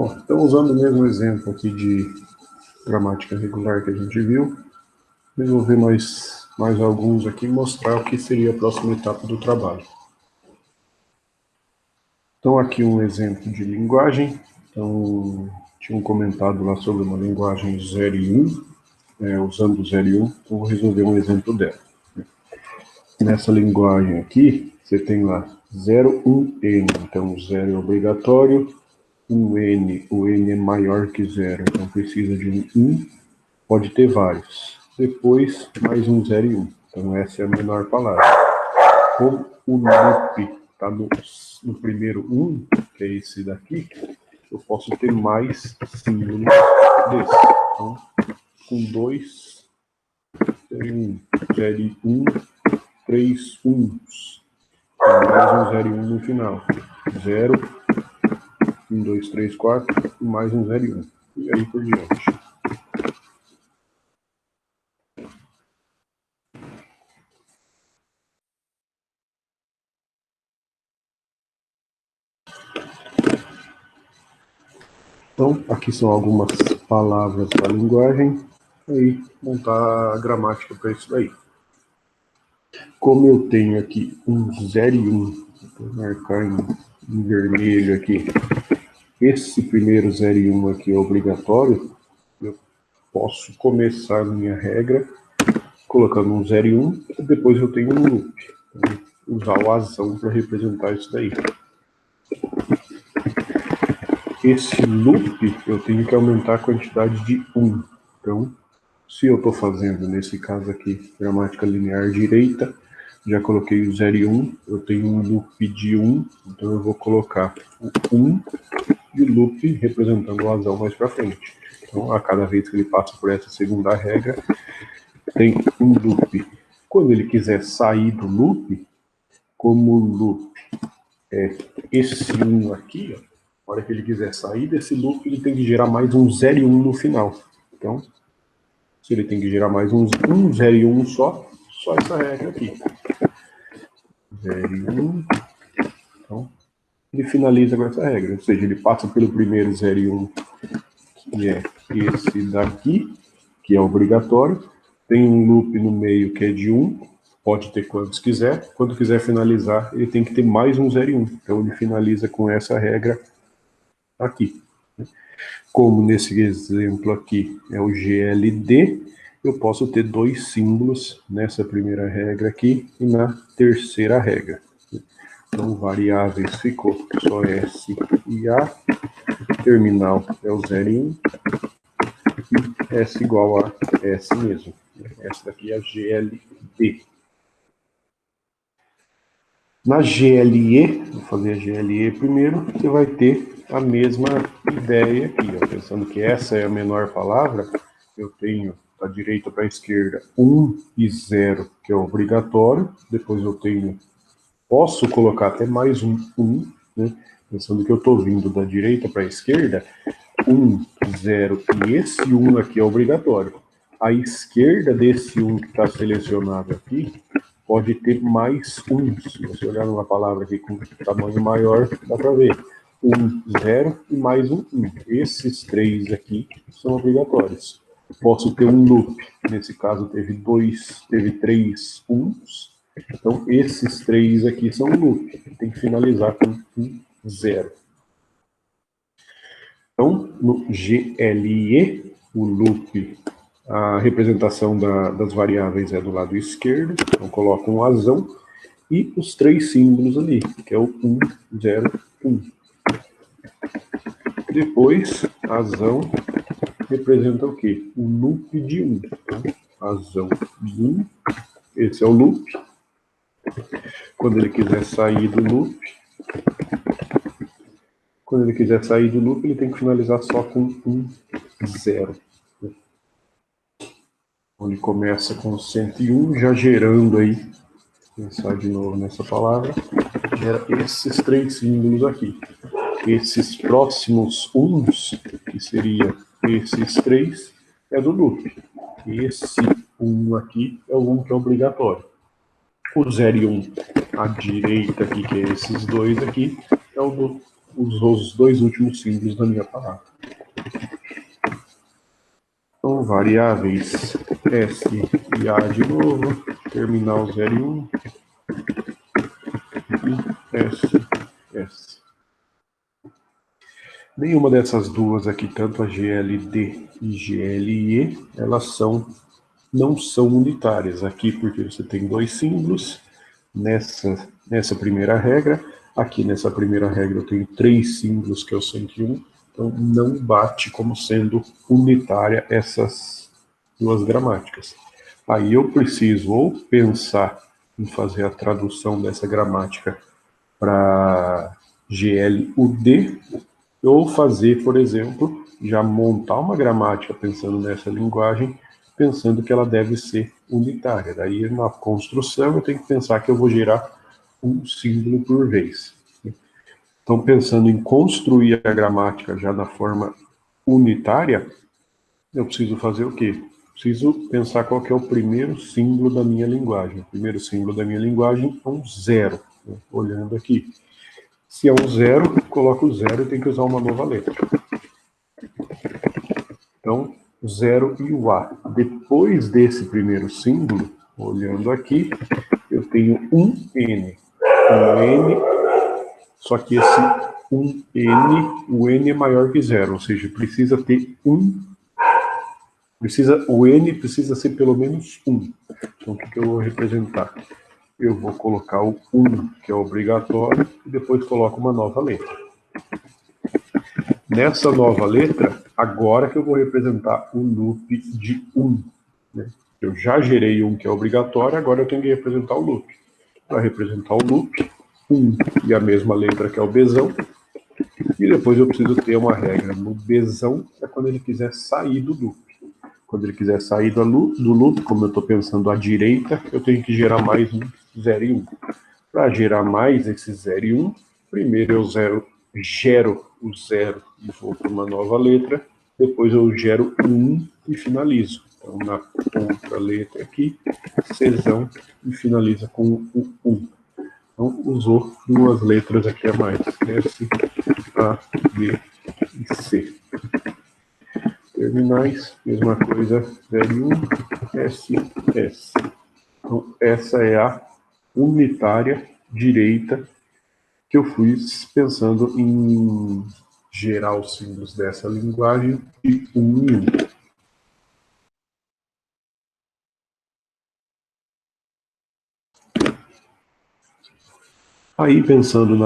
Bom, então usando o mesmo exemplo aqui de gramática regular que a gente viu, resolver mais alguns aqui e mostrar o que seria a próxima etapa do trabalho. Então aqui um exemplo de linguagem. Então, tinham comentado lá sobre uma linguagem 0 e 1, usando 0 e 1, então vou resolver um exemplo dela. Nessa linguagem aqui, você tem lá 0, 1, n, então 0 é obrigatório, 1n, o n é maior que 0, então precisa de um 1, pode ter vários. Depois, mais um 0 e 1, então essa é a menor palavra. Como o loop está no primeiro 1, que é esse daqui, eu posso ter mais símbolos desse. Então, com 2, 0 e 1, 0 e 1, 3 uns. Mais um 0 e 1 no final. 0, 1, 2, 3, 4, e mais um 0 e 1. E aí por diante. Então, aqui são algumas palavras da linguagem. Aí, montar a gramática para isso daí. Como eu tenho aqui um 0 e 1, vou marcar em vermelho aqui. Esse primeiro 0 e 1 aqui é obrigatório. Eu posso começar minha regra colocando um 0 e 1, e depois eu tenho um loop. Então, usar o azão para representar isso daí. Esse loop, eu tenho que aumentar a quantidade de 1. Então, se eu estou fazendo, nesse caso aqui, gramática linear direita, já coloquei o 0 e 1, eu tenho um loop de 1, então eu vou colocar o 1 e o loop representando o azão mais para frente. Então, a cada vez que ele passa por essa segunda regra, tem um loop. Quando ele quiser sair do loop, como o loop é esse 1 aqui, ó, na hora que ele quiser sair desse loop, ele tem que gerar mais um 0 e 1 no final. Então, se ele tem que gerar mais um 0 e 1 só essa regra aqui. 0 e 1. Então, ele finaliza com essa regra. Ou seja, ele passa pelo primeiro 0 e 1, que é esse daqui, que é obrigatório. Tem um loop no meio que é de 1, pode ter quantos quiser. Quando quiser finalizar, ele tem que ter mais um 0 e 1. Então, ele finaliza com essa regra aqui. Como nesse exemplo aqui é o GLD, eu posso ter dois símbolos nessa primeira regra aqui e na terceira regra. Então, variáveis ficou só S e A, terminal é o 0 e 1, e S igual a S mesmo. Essa daqui é a GLD. Na GLE, vou fazer a GLE primeiro, você vai ter a mesma ideia aqui, ó, pensando que essa é a menor palavra, eu tenho da direita para a esquerda 1 e 0, que é obrigatório, depois eu tenho, posso colocar até mais um 1, né, pensando que eu estou vindo da direita para a esquerda, 1, 0 e esse 1 aqui é obrigatório. À esquerda desse 1 que está selecionado aqui, pode ter mais 1. Se você olhar numa palavra aqui com tamanho maior, dá para ver. 1, 0 e mais um 1. Esses três aqui são obrigatórios. Posso ter um loop. Nesse caso, teve 3 1s. Então, esses três aqui são um loop. Tem que finalizar com um 0. Então, no GLE, o loop, a representação das variáveis é do lado esquerdo, então coloco um azão, e os três símbolos ali, que é o 1, 0, 1. Depois, azão representa o quê? O loop de 1. Então, azão de 1, esse é o loop. Quando ele quiser sair do loop, ele tem que finalizar só com um 0. Ele começa com 101, já gerando aí, pensar de novo nessa palavra, gera esses três símbolos aqui. Esses próximos uns, que seria esses três, é do loop. Esse 1 aqui é o 1 que é obrigatório. O 0 e 1 à direita aqui, que é esses dois aqui, é o do os dois últimos símbolos da minha palavra. Então, variáveis S e A de novo, terminal 0 e 1, e S. Nenhuma dessas duas aqui, tanto a GLD e GLE, elas não são unitárias. Aqui porque você tem dois símbolos, nessa primeira regra. Aqui nessa primeira regra eu tenho três símbolos, que é o 101. Então não bate como sendo unitária essas duas gramáticas. Aí eu preciso ou pensar em fazer a tradução dessa gramática para GLUD, ou fazer, por exemplo, já montar uma gramática pensando nessa linguagem, pensando que ela deve ser unitária. Daí, na construção, eu tenho que pensar que eu vou gerar um símbolo por vez. Então, pensando em construir a gramática já da forma unitária, eu preciso fazer o quê? Preciso pensar qual que é o primeiro símbolo da minha linguagem. O primeiro símbolo da minha linguagem é um 0, né? Olhando aqui. Se é um 0, coloco o 0 e tem que usar uma nova letra. Então, o 0 e o A. Depois desse primeiro símbolo, olhando aqui, eu tenho um N. Um N, só que esse um N, o N é maior que 0, ou seja, precisa ter o N precisa ser pelo menos 1. Então, o que eu vou representar? Eu vou colocar o 1, que é obrigatório, e depois coloco uma nova letra. Nessa nova letra, agora que eu vou representar o loop de 1. Né? Eu já gerei um que é obrigatório, agora eu tenho que representar o loop. Para representar o loop, 1 e a mesma letra que é o Bzão, e depois eu preciso ter uma regra no Bzão, é quando ele quiser sair do loop. Quando ele quiser sair do loop, como eu estou pensando à direita, eu tenho que gerar mais um 0 e 1. Para gerar mais esse 0 e 1, primeiro eu gero o 0 e vou para uma nova letra, depois eu gero o 1 e finalizo. Então, na outra letra aqui, Czão, e finaliza com o 1. Então, usou duas letras aqui a mais, S, A, B e C. Terminais, mesma coisa, 0 e 1, S, S. Então, essa é a unitária direita que eu fui pensando em gerar os símbolos dessa linguagem de 1 em 1. Aí, pensando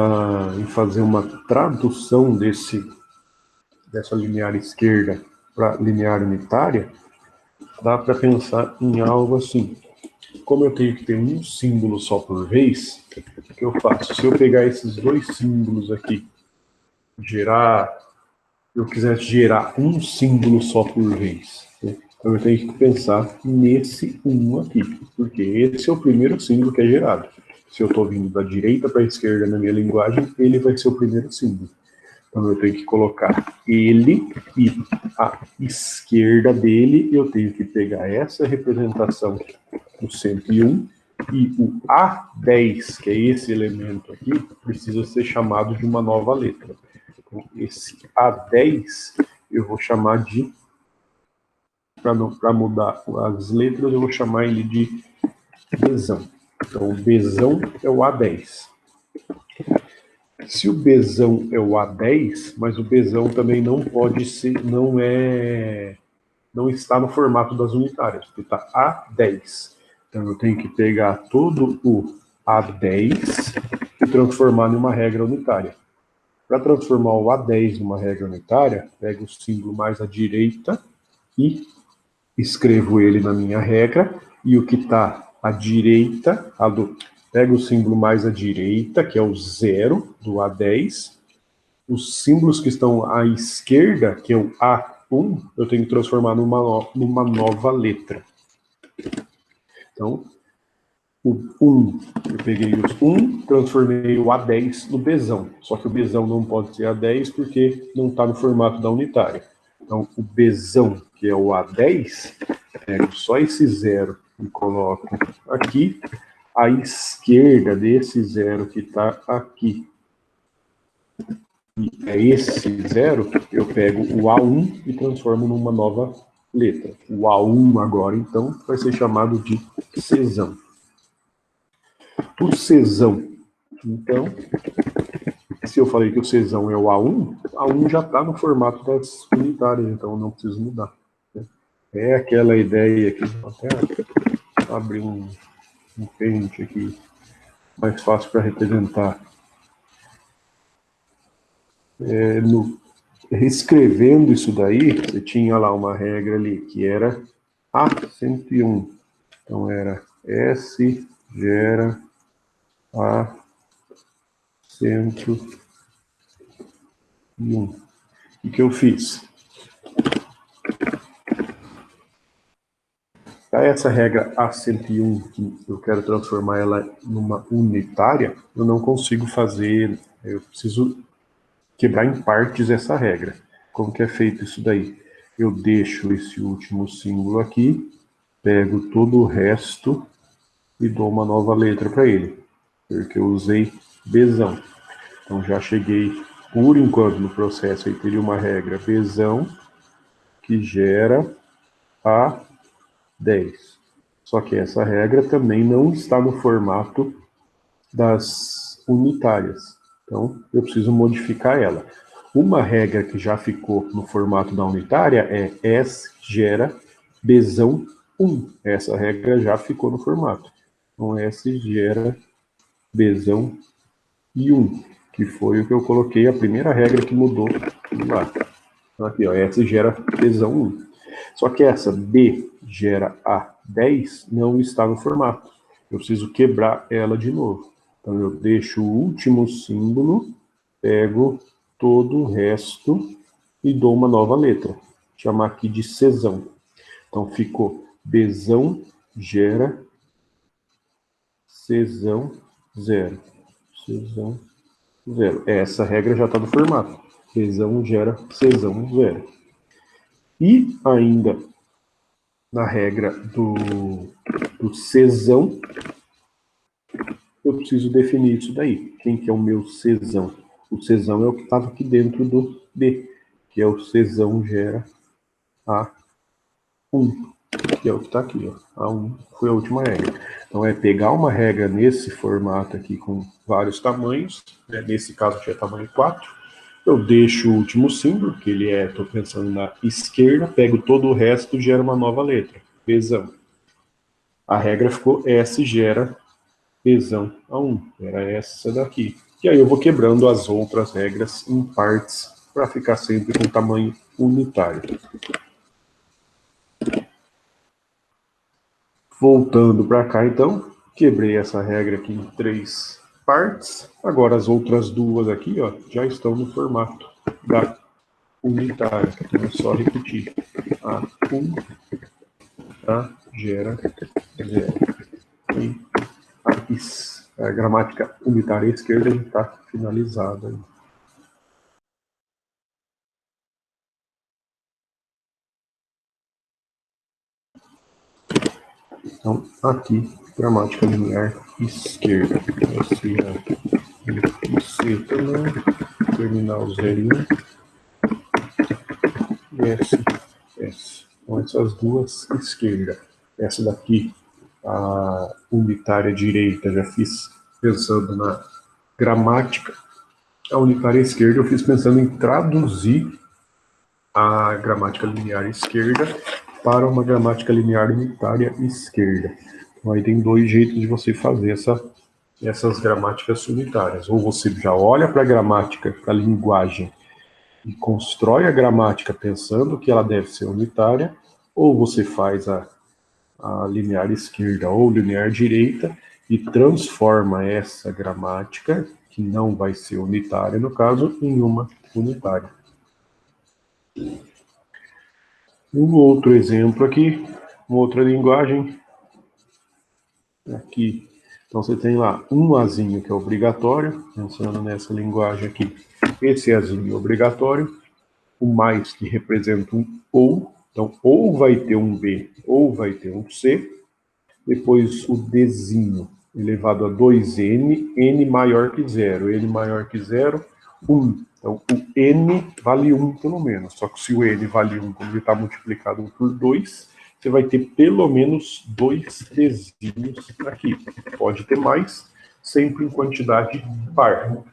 em fazer uma tradução dessa linear esquerda para linear unitária, dá para pensar em algo assim. Como eu tenho que ter um símbolo só por vez, o que eu faço? Se eu pegar esses dois símbolos aqui, eu quisesse gerar um símbolo só por vez, né? Então eu tenho que pensar nesse 1 aqui, porque esse é o primeiro símbolo que é gerado. Se eu estou vindo da direita para a esquerda na minha linguagem, ele vai ser o primeiro símbolo. Então eu tenho que colocar ele e a esquerda dele, eu tenho que pegar essa representação do 101 e o A10, que é esse elemento aqui, precisa ser chamado de uma nova letra. Então, esse A10 eu vou chamar de, para mudar as letras, eu vou chamar ele de Bzão. Então, o Bzão é o A10. Se o Bzão é o A10, mas o Bzão também não pode ser, não está no formato das unitárias, porque está A10. Então eu tenho que pegar todo o A10 e transformar em uma regra unitária. Para transformar o A10 numa regra unitária, pego o símbolo mais à direita e escrevo ele na minha regra, e o que está à direita, pego o símbolo mais à direita, que é o 0 do A10, os símbolos que estão à esquerda, que é o A1, eu tenho que transformar numa nova letra. Então, o 1, eu peguei o 1, transformei o A10 no Bzão. Só que o Bzão não pode ser A10 porque não está no formato da unitária. Então, o Bzão, que é o A10, pego só esse 0 e coloco aqui. À esquerda desse 0 que está aqui, é esse zero, eu pego o A1 e transformo numa nova letra. O A1 agora, então, vai ser chamado de Czão. O Czão, então, se eu falei que o Czão é o A1 já está no formato das unitárias, então eu não preciso mudar. É aquela ideia aqui, vou até abrir um pente aqui, mais fácil para representar. Escrevendo isso daí, você tinha lá uma regra ali, que era A101. Então era S gera A101. O que eu fiz? Essa regra A101, que eu quero transformar ela numa unitária, eu não consigo fazer, eu preciso quebrar em partes essa regra. Como que é feito isso daí? Eu deixo esse último símbolo aqui, pego todo o resto e dou uma nova letra para ele, porque eu usei Bzão. Então já cheguei, por enquanto, no processo, aí teria uma regra Bzão que gera A10. Só que essa regra também não está no formato das unitárias. Então, eu preciso modificar ela. Uma regra que já ficou no formato da unitária é S gera Bzão 1. Essa regra já ficou no formato. Então, S gera Bzão e 1, que foi o que eu coloquei, a primeira regra que mudou lá. Então, aqui, ó, S gera Bzão 1. Só que essa B gera A10 não está no formato. Eu preciso quebrar ela de novo. Então, eu deixo o último símbolo, pego todo o resto e dou uma nova letra. Vou chamar aqui de Czão. Então, ficou Bzão gera Czão 0. Czão 0. Essa regra já está no formato. Bzão gera Czão 0. E ainda na regra do Czão, eu preciso definir isso daí. Quem que é o meu Czão? O Czão é o que estava aqui dentro do B, que é o Czão gera A1, que é o que está aqui, ó. A1 foi a última regra. Então é pegar uma regra nesse formato aqui com vários tamanhos, né? Nesse caso aqui é tamanho 4, eu deixo o último símbolo, que ele é, estou pensando na esquerda, pego todo o resto e gero uma nova letra, Bzão. A regra ficou S gera Bzão A1, era essa daqui. E aí eu vou quebrando as outras regras em partes para ficar sempre com tamanho unitário. Voltando para cá então, quebrei essa regra aqui em 3 partes. Agora as outras duas aqui, ó, já estão no formato da unitária. Então é só repetir. A1, A gera 0. E a gramática unitária esquerda já está finalizada. Então, aqui, gramática linear esquerda. S, A, C também, terminal 0 e 1, S, S. Então, essas duas esquerda. Essa daqui, a unitária direita, já fiz pensando na gramática. A unitária esquerda eu fiz pensando em traduzir a gramática linear esquerda para uma gramática linear unitária esquerda. Então, aí tem 2 jeitos de você fazer essas gramáticas unitárias. Ou você já olha para a gramática, para a linguagem, e constrói a gramática pensando que ela deve ser unitária, ou você faz a linear esquerda ou linear direita e transforma essa gramática, que não vai ser unitária no caso, em uma unitária. Um outro exemplo aqui, uma outra linguagem. Aqui, então você tem lá um azinho que é obrigatório, pensando nessa linguagem aqui. Esse azinho é obrigatório, o mais que representa um ou, então ou vai ter um B ou vai ter um C, depois o Dzinho elevado a 2N, N maior que 0, N maior que 0, 1. Então, o N vale 1 pelo menos. Só que se o N vale 1, como ele está multiplicado por 2, você vai ter pelo menos 2 Dzinhos aqui. Pode ter mais, sempre em quantidade par.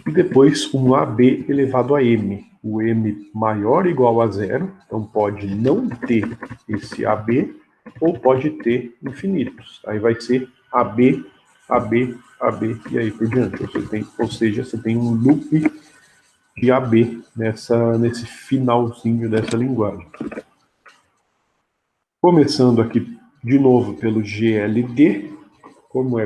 E depois um AB elevado a M. O M maior ou igual a 0, então pode não ter esse AB, ou pode ter infinitos. Aí vai ser AB, AB, AB, e aí por diante. Ou seja, você tem um loop de AB nesse finalzinho dessa linguagem. Começando aqui de novo pelo GLD, como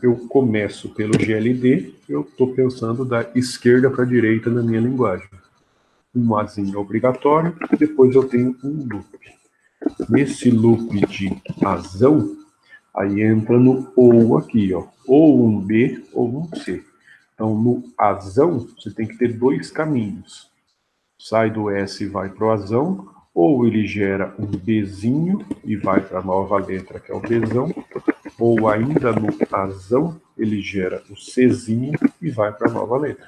eu começo pelo GLD, eu estou pensando da esquerda para a direita na minha linguagem. Um Azinho obrigatório, depois eu tenho um loop. Nesse loop de azão, aí entra no ou aqui, ó, ou um B ou um C. Então, no azão, você tem que ter 2 caminhos. Sai do S e vai para o azão, ou ele gera um Bzinho e vai para a nova letra, que é o Bzão, ou ainda no azão, ele gera o Czinho e vai para a nova letra.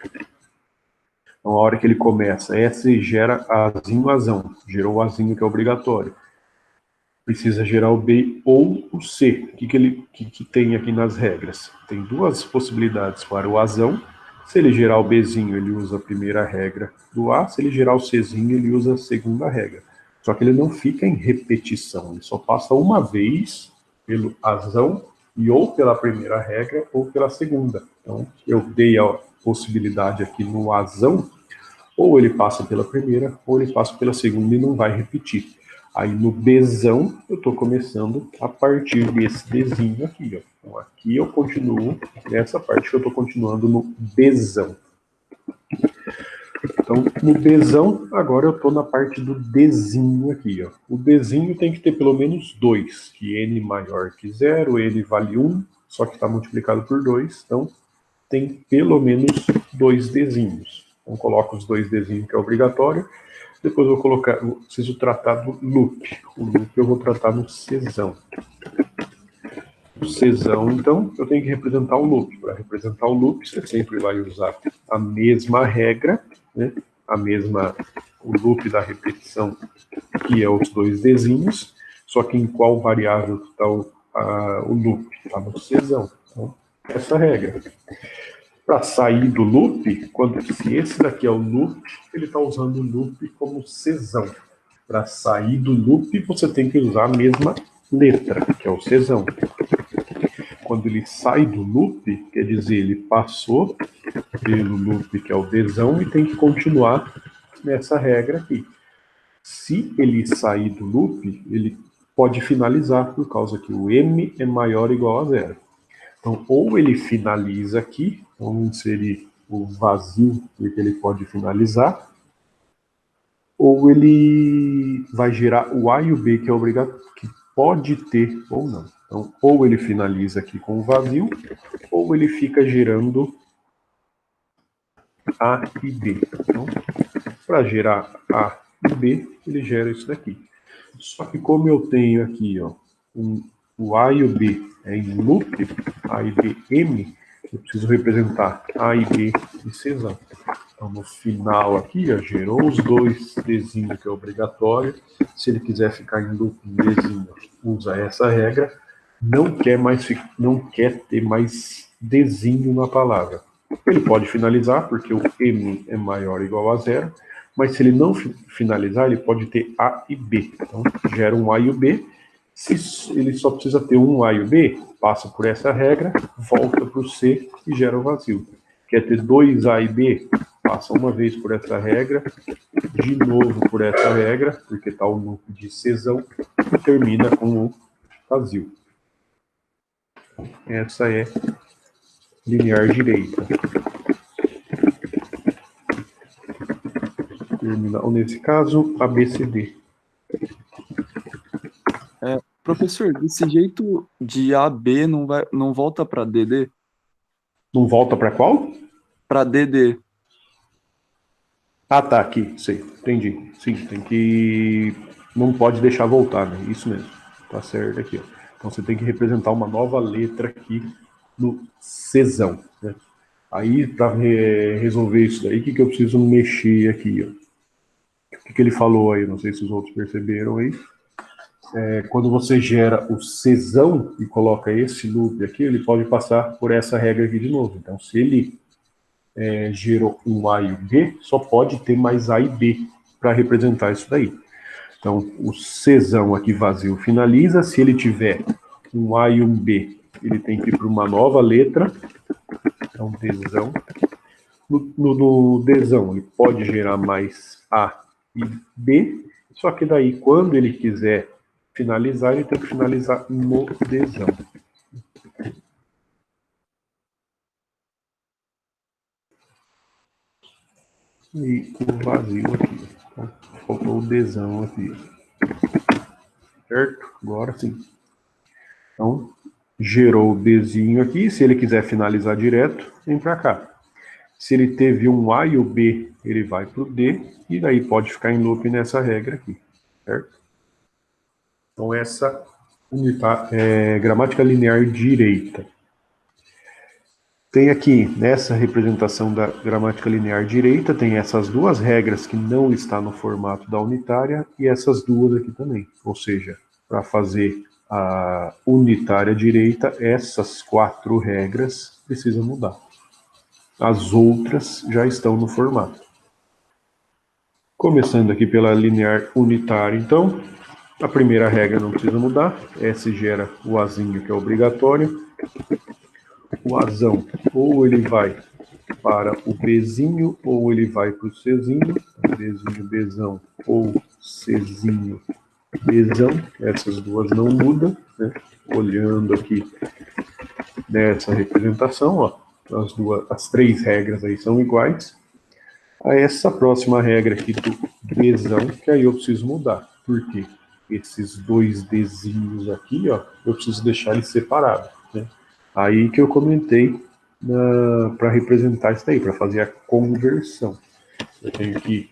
Então, a hora que ele começa, S gera Azinho, azão. Gerou o Azinho, que é obrigatório. Precisa gerar o B ou o C. O que tem aqui nas regras? Tem 2 possibilidades para o azão. Se ele gerar o Bzinho, ele usa a primeira regra do A. Se ele gerar o Czinho, ele usa a segunda regra. Só que ele não fica em repetição. Ele só passa uma vez pelo azão e ou pela primeira regra ou pela segunda. Então, eu dei a possibilidade aqui no azão, ou ele passa pela primeira, ou ele passa pela segunda e não vai repetir. Aí no Bzão, eu estou começando a partir desse Dzinho aqui, ó. Então aqui eu continuo, nessa parte que eu estou continuando no Bzão. Então, no Bzão, agora eu estou na parte do Dzinho aqui, ó. O Dzinho tem que ter pelo menos 2, que N maior que 0, N vale 1, só que está multiplicado por 2, então tem pelo menos 2 Dzinhos. Então coloco os 2 Dzinhos, que é obrigatório. Depois eu vou preciso tratar do loop. O loop eu vou tratar no Czão. O Czão, então, eu tenho que representar o loop. Para representar o loop, você sempre vai usar a mesma regra, né? O loop da repetição, que é os 2 Dzinhos, só que em qual variável está o loop? Está no Czão. Então, essa regra. Para sair do loop, se esse daqui é o loop, ele está usando o loop como Czão. Para sair do loop, você tem que usar a mesma letra, que é o Czão. Quando ele sai do loop, quer dizer, ele passou pelo loop, que é o Dzão, e tem que continuar nessa regra aqui. Se ele sair do loop, ele pode finalizar, por causa que o M é maior ou igual a 0. Então, ou ele finaliza aqui, vamos inserir o vazio, porque ele pode finalizar, ou ele vai gerar o A e o B, que é obrigatório, que pode ter ou não. Então, ou ele finaliza aqui com o vazio, ou ele fica gerando A e B. Então, para gerar A e B, ele gera isso daqui. Só que como eu tenho aqui, ó, o A e o B é em loop, A e B, M, eu preciso representar A e B em Czão. Então, no final aqui, ó, gerou os 2 Dzinho, que é obrigatório. Se ele quiser ficar em loop Dzinho, usa essa regra. Não quer ter mais Dzinho na palavra. Ele pode finalizar, porque o M é maior ou igual a 0. Mas se ele não finalizar, ele pode ter A e B. Então, gera um A e o B. Se ele só precisa ter um A e o B, passa por essa regra, volta para o C e gera o vazio. Quer ter 2 A e B? Passa uma vez por essa regra, de novo por essa regra, porque está o loop de Czão, e termina com o vazio. Essa é linear direita. Terminal, nesse caso, ABCD. Professor, desse jeito de AB não volta para DD? Não volta para qual? Para DD. Ah, tá, aqui, sei, entendi. Sim, tem que... Não pode deixar voltar, né? Isso mesmo, tá certo aqui, ó. Então você tem que representar uma nova letra aqui no Czão, né? Aí, para resolver isso daí, o que eu preciso mexer aqui? Ó? O que ele falou aí? Não sei se os outros perceberam aí. Quando você gera o Czão e coloca esse loop aqui, ele pode passar por essa regra aqui de novo. Então, se ele gerou um A e um B, só pode ter mais A e B para representar isso daí. Então, o Czão aqui vazio finaliza. Se ele tiver um A e um B, ele tem que ir para uma nova letra. Então, Dzão. No Dzão, ele pode gerar mais A e B, só que daí, quando ele quiser finalizar, ele tem que finalizar no Dzão. E o vazio aqui. Então, faltou o Dzão aqui. Certo? Agora sim. Então, gerou o Dzinho aqui. Se ele quiser finalizar direto, vem para cá. Se ele teve um A e o B, ele vai para o D, e daí pode ficar em loop nessa regra aqui, certo? Então, essa é gramática linear direita. Tem aqui, nessa representação da gramática linear direita, tem essas duas regras que não está no formato da unitária, e essas duas aqui também. Ou seja, para fazer a unitária direita, essas 4 regras precisam mudar. As outras já estão no formato. Começando aqui pela linear unitária, então, a primeira regra não precisa mudar. S gera o Azinho, que é obrigatório. O Azão, ou ele vai para o Bzinho, ou ele vai para o Czinho. Bzinho, Bzão, ou Czinho, Bzão. Essas duas não mudam, né? Olhando aqui nessa representação, ó, as 3 regras aí são iguais. A essa próxima regra aqui do Dzão, que aí eu preciso mudar. Por quê? Esses 2 Dzinhos aqui, ó, eu preciso deixar eles separados, né? Aí que eu comentei para representar isso daí, para fazer a conversão. Eu tenho que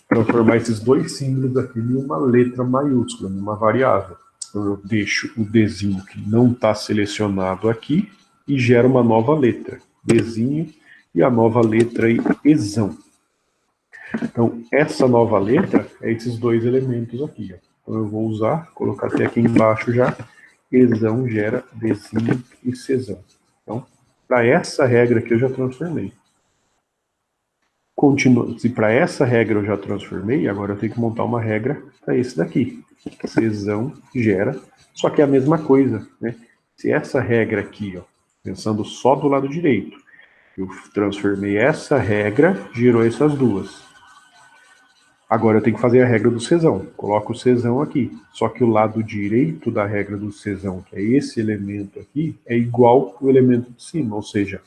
transformar esses 2 símbolos aqui em uma letra maiúscula, em uma variável. Então eu deixo o Dzinho que não está selecionado aqui e gero uma nova letra, Dzinho, e a nova letra aí, Ezão. Então, essa nova letra é esses 2 elementos aqui. Ó. Então, eu vou usar, colocar até aqui embaixo já, Ezão gera Dzinho e Czão. Então, para essa regra aqui eu já transformei. Se para essa regra eu já transformei, agora eu tenho que montar uma regra para esse daqui. Czão gera, só que é a mesma coisa, né? Se essa regra aqui, ó, pensando só do lado direito, eu transformei essa regra, gerou essas duas. Agora eu tenho que fazer a regra do Czão. Coloco o Czão aqui. Só que o lado direito da regra do Czão, que é esse elemento aqui, é igual ao elemento de cima. Ou seja,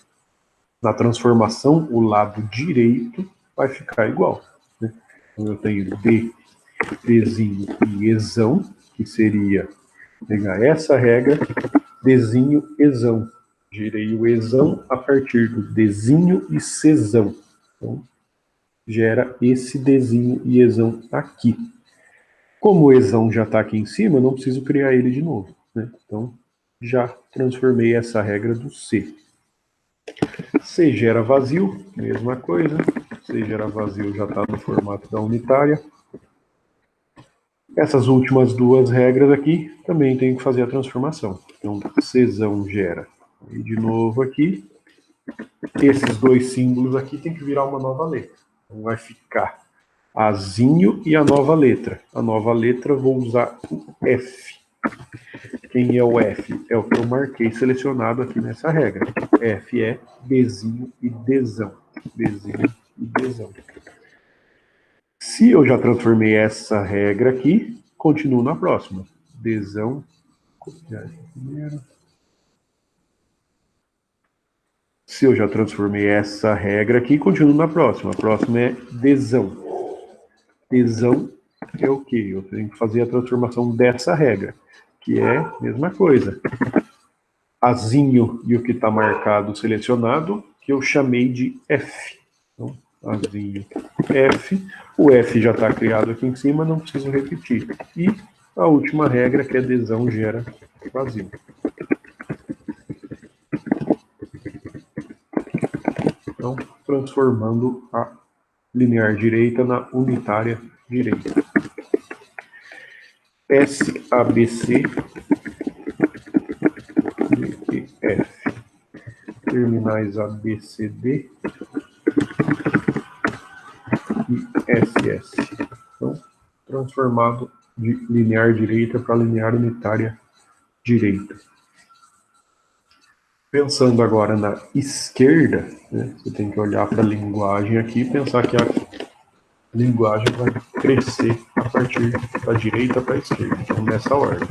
na transformação, o lado direito vai ficar igual. Né? Então eu tenho D, Dzinho e Ezão, que seria pegar essa regra, Dzinho, Ezão. Gerei o Ezão a partir do Dzinho e Czão. Então, gera esse Dzinho e Ezão aqui. Como o Ezão já está aqui em cima, eu não preciso criar ele de novo. Né? Então, já transformei essa regra do C. C gera vazio, mesma coisa. C gera vazio já está no formato da unitária. Essas últimas 2 regras aqui, também tenho que fazer a transformação. Então, Czão gera. E de novo aqui, esses 2 símbolos aqui tem que virar uma nova letra. Então, vai ficar Azinho e a nova letra. A nova letra vou usar o F. Quem é o F? É o que eu marquei selecionado aqui nessa regra. F é Bzinho e Dzão. Bzinho e Dzão. Se eu já transformei essa regra aqui, continuo na próxima. Dzão. Copiar aqui primeiro. Se eu já transformei essa regra aqui, continuo na próxima. A próxima é Dzão. Dzão é o quê? Eu tenho que fazer a transformação dessa regra, que é a mesma coisa. Azinho e o que está marcado selecionado, que eu chamei de F. Então, Azinho, F. O F já está criado aqui em cima, não preciso repetir. E a última regra, que é Dzão gera vazio. Então, transformando a linear direita na unitária direita. SABC, DEF. Terminais ABCD e SS. Então, transformado de linear direita para linear unitária direita. Pensando agora na esquerda, né, você tem que olhar para a linguagem aqui e pensar que a linguagem vai crescer a partir da direita para a esquerda, então nessa ordem.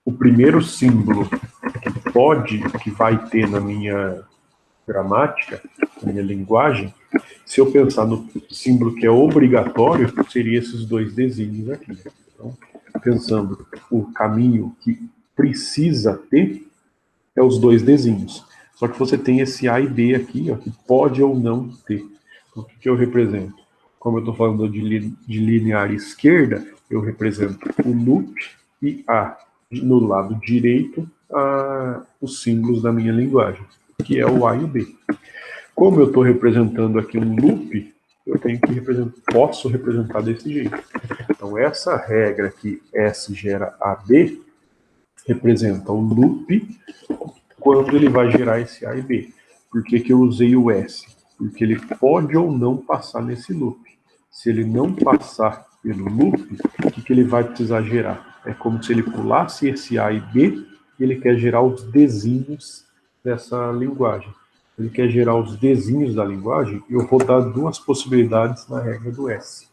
O primeiro símbolo que vai ter na minha gramática, na minha linguagem, se eu pensar no símbolo que é obrigatório, seria esses dois desenhos aqui. Então, pensando o caminho que precisa ter, é os dois desenhos. Só que você tem esse A e B aqui, ó, que pode ou não ter. Então, o que eu represento? Como eu estou falando de linear esquerda, eu represento o loop e no lado direito, os símbolos da minha linguagem, que é o A e o B. Como eu estou representando aqui um loop, eu posso representar desse jeito. Então, essa regra que S gera AB representa o loop quando ele vai gerar esse A e B. Por que eu usei o S? Porque ele pode ou não passar nesse loop. Se ele não passar pelo loop, o que ele vai precisar gerar? É como se ele pulasse esse A e B e ele quer gerar os desenhos dessa linguagem. Ele quer gerar os desenhos da linguagem e eu vou dar duas possibilidades na regra do S.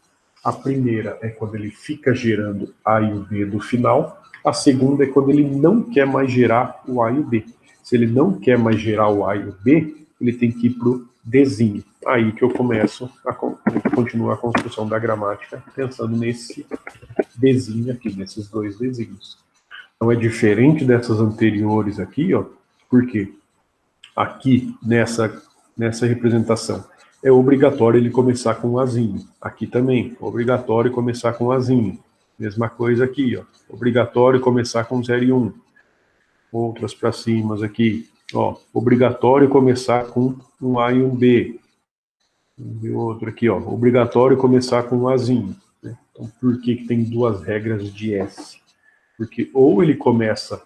A primeira é quando ele fica gerando A e o B do final. A segunda é quando ele não quer mais gerar o A e o B. Se ele não quer mais gerar o A e o B, ele tem que ir para o desenho. Aí que eu começo a continuar a construção da gramática, pensando nesse desenho aqui, nesses dois desenhos. Então é diferente dessas anteriores aqui, ó, porque aqui nessa representação é obrigatório ele começar com um azinho. Aqui também, obrigatório começar com um azinho. Mesma coisa aqui, ó, obrigatório começar com 0 e 1. Outras para cima aqui, ó, obrigatório começar com um A e um B. E outro aqui, ó, obrigatório começar com um Azinho. Né? Então, por que tem duas regras de S? Porque ou ele começa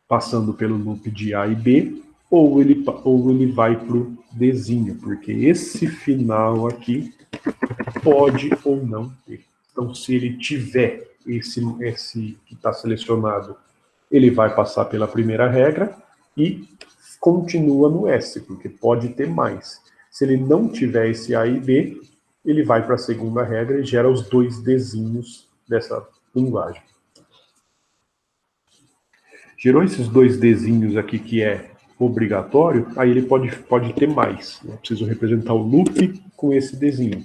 passando pelo loop de A e B, ou ele vai para o Dzinho, porque esse final aqui pode ou não ter. Então, se ele tiver esse que está selecionado, ele vai passar pela primeira regra e continua no S, porque pode ter mais. Se ele não tiver esse A e B, ele vai para a segunda regra e gera os dois Dzinhos dessa linguagem. Gerou esses dois Dzinhos aqui que é obrigatório, aí ele pode ter mais. Eu preciso representar o loop com esse Dzinho.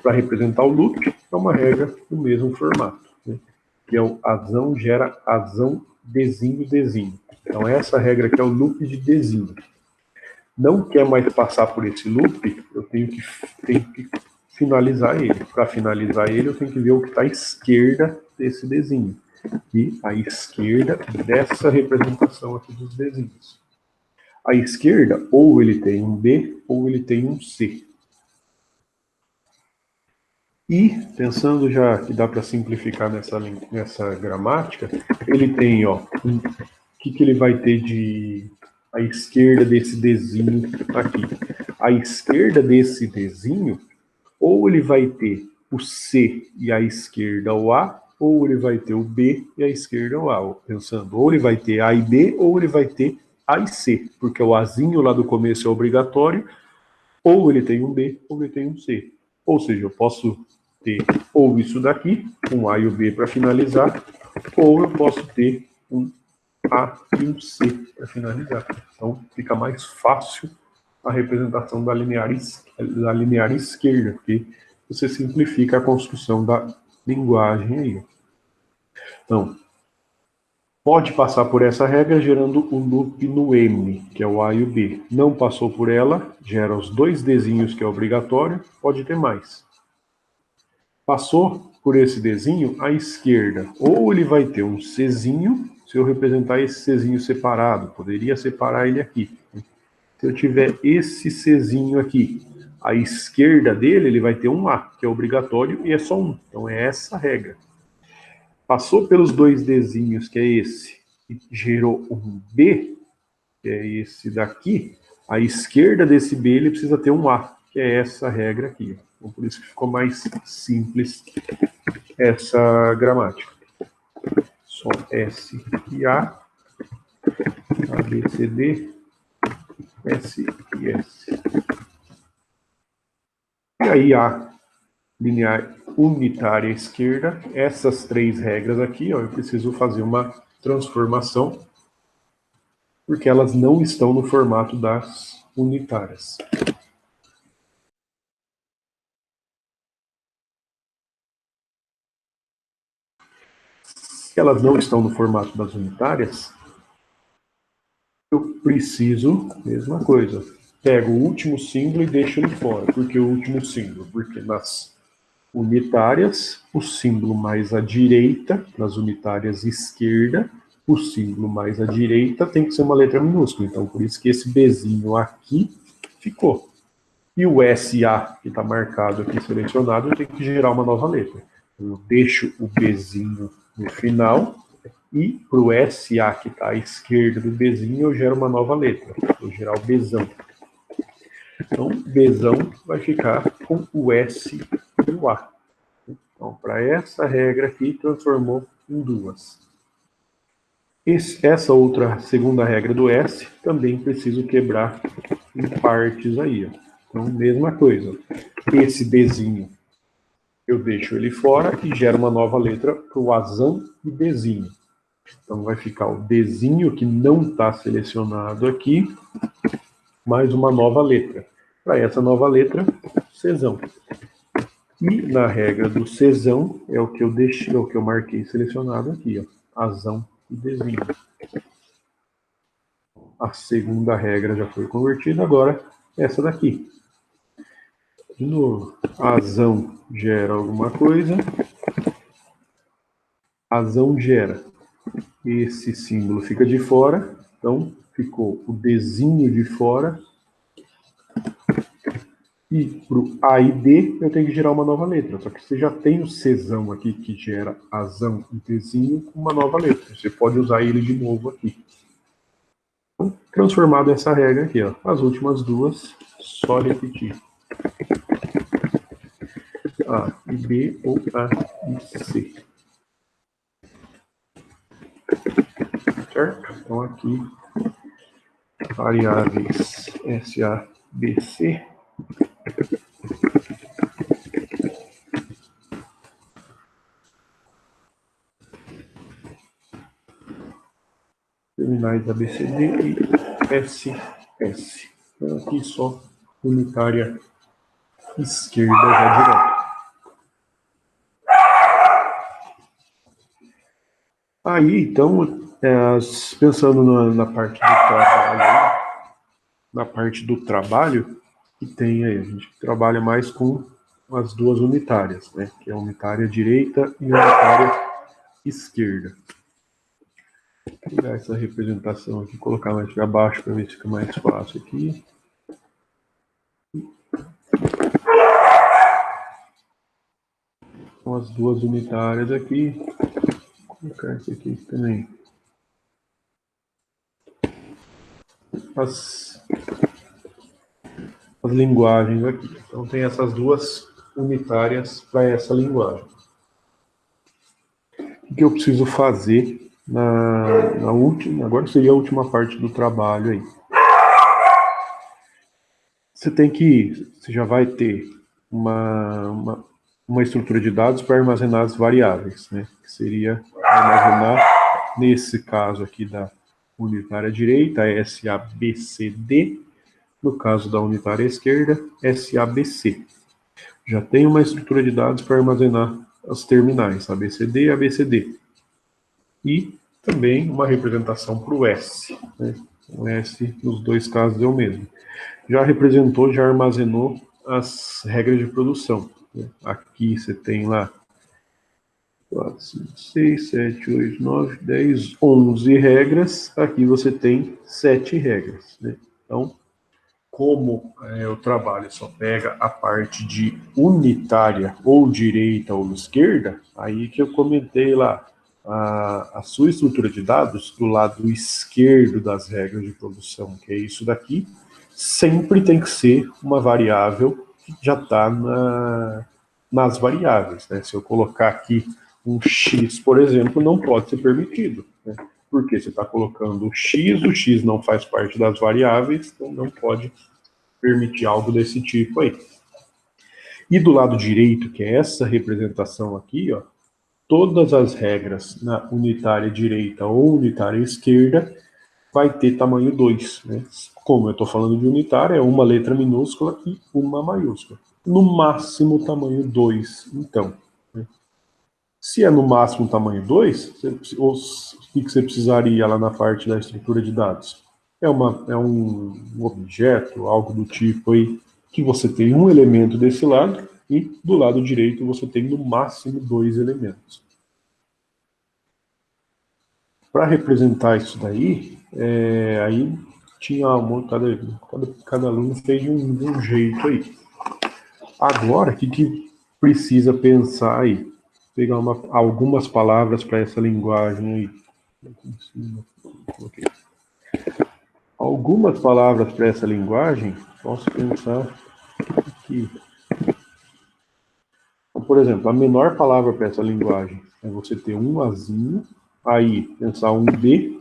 Para representar o loop, é uma regra do mesmo formato, né? Que é o azão gera azão Dzinho, Dzinho. Então, essa regra aqui é o loop de Dzinho. Não quer mais passar por esse loop, eu tenho que finalizar ele. Para finalizar ele, eu tenho que ver o que está à esquerda desse Dzinho. E à esquerda dessa representação aqui dos Dzinhos. À esquerda, ou ele tem um B, ou ele tem um C. E, pensando já que dá para simplificar nessa gramática, ele tem, ó, o que ele vai ter à esquerda desse Dzinho aqui? À esquerda desse Dzinho, ou ele vai ter o C e à esquerda o A, ou ele vai ter o B e à esquerda o A. Pensando, ou ele vai ter A e B, ou ele vai ter A e C, porque o Azinho lá do começo é obrigatório, ou ele tem um B, ou ele tem um C. Ou seja, eu posso ter ou isso daqui, um A e o B para finalizar, ou eu posso ter um A e um C para finalizar. Então, fica mais fácil a representação da linear esquerda, porque você simplifica a construção da linguagem aí. Então, pode passar por essa regra gerando o loop no M, que é o A e o B. Não passou por ela, gera os dois Dzinhos, que é obrigatório, pode ter mais. Passou por esse Dzinho à esquerda, ou ele vai ter um Czinho, se eu representar esse Czinho separado, poderia separar ele aqui. Se eu tiver esse Czinho aqui, à esquerda dele, ele vai ter um A, que é obrigatório, e é só um. Então, é essa a regra. Passou pelos dois Dzinhos, que é esse, e gerou um B, que é esse daqui, à esquerda desse B ele precisa ter um A, que é essa regra aqui. Então, por isso que ficou mais simples essa gramática. Só S e A, B, C, D, S e S. E aí A, linear unitária esquerda, essas três regras aqui, ó, eu preciso fazer uma transformação, porque elas não estão no formato das unitárias. Se elas não estão no formato das unitárias, eu preciso, mesma coisa, pego o último símbolo e deixo ele fora. Por que o último símbolo? Porque nas unitárias, o símbolo mais à direita, nas unitárias esquerda, o símbolo mais à direita tem que ser uma letra minúscula. Então, por isso que esse Bzinho aqui ficou. E o SA, que está marcado aqui, selecionado, eu tenho que gerar uma nova letra. Eu deixo o Bzinho no final, e para o SA, que está à esquerda do Bzinho, eu gero uma nova letra. Vou gerar o Bzão. Então, Bzão vai ficar com o S e o A. Então, para essa regra aqui, transformou em duas. Essa outra segunda regra do S, também preciso quebrar em partes aí. Ó. Então, mesma coisa. Esse Bzinho, eu deixo ele fora e gero uma nova letra para o Azão e Bzinho. Então, vai ficar o Dzinho, que não está selecionado aqui, mais uma nova letra. Para essa nova letra, Czão. E na regra do Czão, é o que eu deixei, é o que eu marquei selecionado aqui, ó, Azão e Dzinho. A segunda regra já foi convertida, agora essa daqui. De novo, Azão gera alguma coisa, Azão gera. Esse símbolo fica de fora, então ficou o Dzinho de fora. E para o A e D eu tenho que gerar uma nova letra. Só que você já tem o Czão aqui que gera Azão e Dzinho com uma nova letra. Você pode usar ele de novo aqui. Então, transformado essa regra aqui, ó. As últimas duas, só repetir. A e B ou A e C. Certo? Então aqui, variáveis SA, BC. Terminais ABCD e SS. Então aqui só unitária esquerda já direto. Aí, então, pensando na parte do trabalho, que tem aí, a gente trabalha mais com as duas unitárias, né? Que é a unitária direita e a unitária esquerda. Vou pegar essa representação aqui, colocar mais para baixo para ver se fica mais fácil aqui. Com as duas unitárias aqui. Vou colocar isso aqui também. As linguagens aqui. Então tem essas duas unitárias para essa linguagem. O que eu preciso fazer na última, agora seria a última parte do trabalho aí. Você já vai ter uma estrutura de dados para armazenar as variáveis, né? Que seria armazenar, nesse caso aqui da unitária direita, SABCD, no caso da unitária esquerda, SABC. Já tem uma estrutura de dados para armazenar as terminais, ABCD e ABCD. E também uma representação para o S. Né? O S, nos dois casos, é o mesmo. Já representou, já armazenou as regras de produção. Né? Aqui você tem lá 4, 5, 6, 7, 8, 9, 10, 11 regras. Aqui você tem 7 regras. Né? Então, como o trabalho só pega a parte de unitária, ou direita ou esquerda, aí que eu comentei lá, a sua estrutura de dados, do lado esquerdo das regras de produção, que é isso daqui, sempre tem que ser uma variável que já está nas variáveis, né? Se eu colocar aqui um x, por exemplo, não pode ser permitido, né? Porque você está colocando o x não faz parte das variáveis, então não pode permitir algo desse tipo aí. E do lado direito, que é essa representação aqui, ó, todas as regras na unitária direita ou unitária esquerda vai ter tamanho 2, né? Como eu estou falando de unitária, é uma letra minúscula e uma maiúscula. No máximo tamanho 2, então. Né? Se é no máximo tamanho 2, o que você precisaria lá na parte da estrutura de dados? É um objeto, algo do tipo aí, que você tem um elemento desse lado e do lado direito você tem no máximo 2 elementos. Para representar isso daí, aí tinha cada aluno fez de um jeito aí. Agora, o que precisa pensar aí? Pegar algumas palavras para essa linguagem aí. Algumas palavras para essa linguagem, posso pensar aqui. Por exemplo, a menor palavra para essa linguagem é você ter um Azinho, aí pensar um D,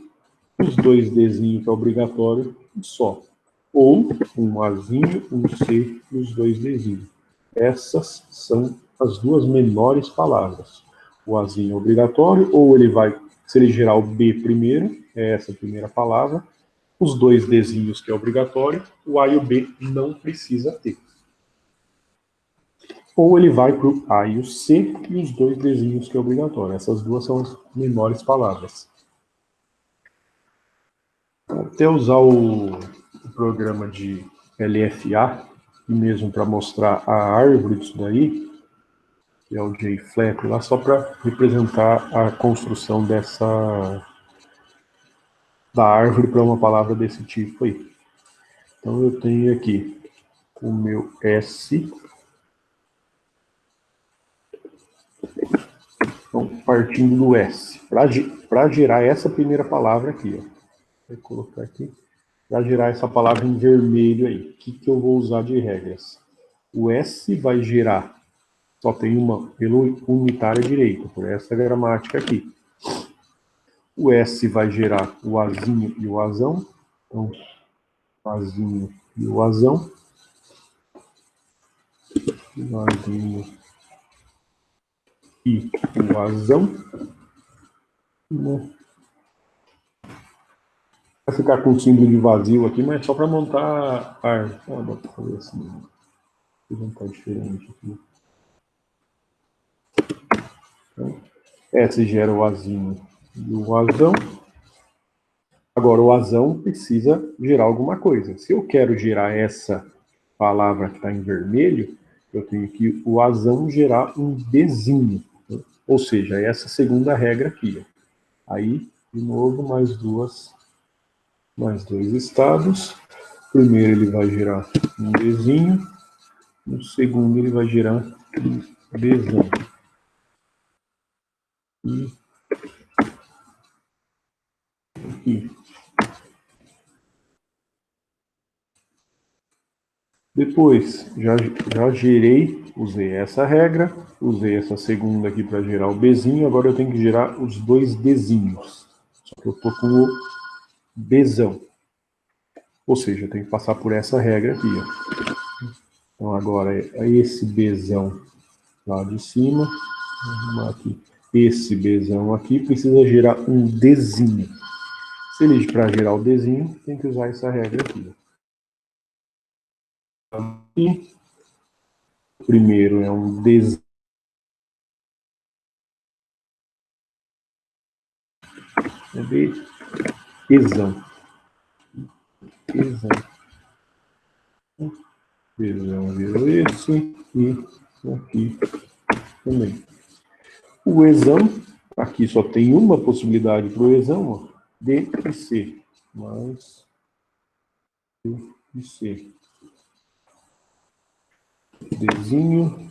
os dois Dzinhos que é obrigatório, só. Ou um Azinho, um C e os dois Dzinhos. Essas são as duas menores palavras. O Azinho é obrigatório, ou ele vai, se ele gerar o B primeiro, é essa a primeira palavra, os dois Dzinhos que é obrigatório, o A e o B não precisa ter. Ou ele vai para o A e o C e os dois Dzinhos que é obrigatório. Essas duas são as menores palavras. Até usar o programa de LFA, mesmo para mostrar a árvore disso daí, que é o JFlap, lá só para representar a construção da árvore para uma palavra desse tipo aí. Então eu tenho aqui o meu S. Então, partindo do S, para gerar essa primeira palavra aqui, ó. Vou colocar aqui, para gerar essa palavra em vermelho aí. O que eu vou usar de regras? O S vai gerar, só tem uma pelo unitária direita, por essa gramática aqui. O S vai gerar o Azinho e o Azão. Então, o Azinho e o Azão. O Azinho e o Azão. Vai ficar com o símbolo de vazio aqui, mas só para montar a árvore. Ah, dá para fazer assim. Vou montar diferente aqui. Então, S gera o Azinho e o Azão. Agora, o Azão precisa gerar alguma coisa. Se eu quero gerar essa palavra que está em vermelho, eu tenho que o Azão gerar um Dzinho. Ou seja, essa segunda regra aqui. Aí, de novo, mais dois estados. Primeiro ele vai gerar um Dzinho. No segundo ele vai gerar um Dzão. E aqui. Depois, já gerei, usei essa regra, usei essa segunda aqui para gerar o Bzinho, agora eu tenho que gerar os dois Dzinhos. Só que eu estou com o Bzão. Ou seja, eu tenho que passar por essa regra aqui. Ó. Então agora é esse Bzão lá de cima, vou arrumar aqui. Esse Bzão aqui precisa gerar um Dzinho. Se ele para gerar o Dzinho, tem que usar essa regra aqui. E o primeiro é um Dzinho. Bzão. Bzão virou esse e aqui também. O Ezão, aqui só tem uma possibilidade para o Ezão, ó, D e C. Mais D e C. Dzinho,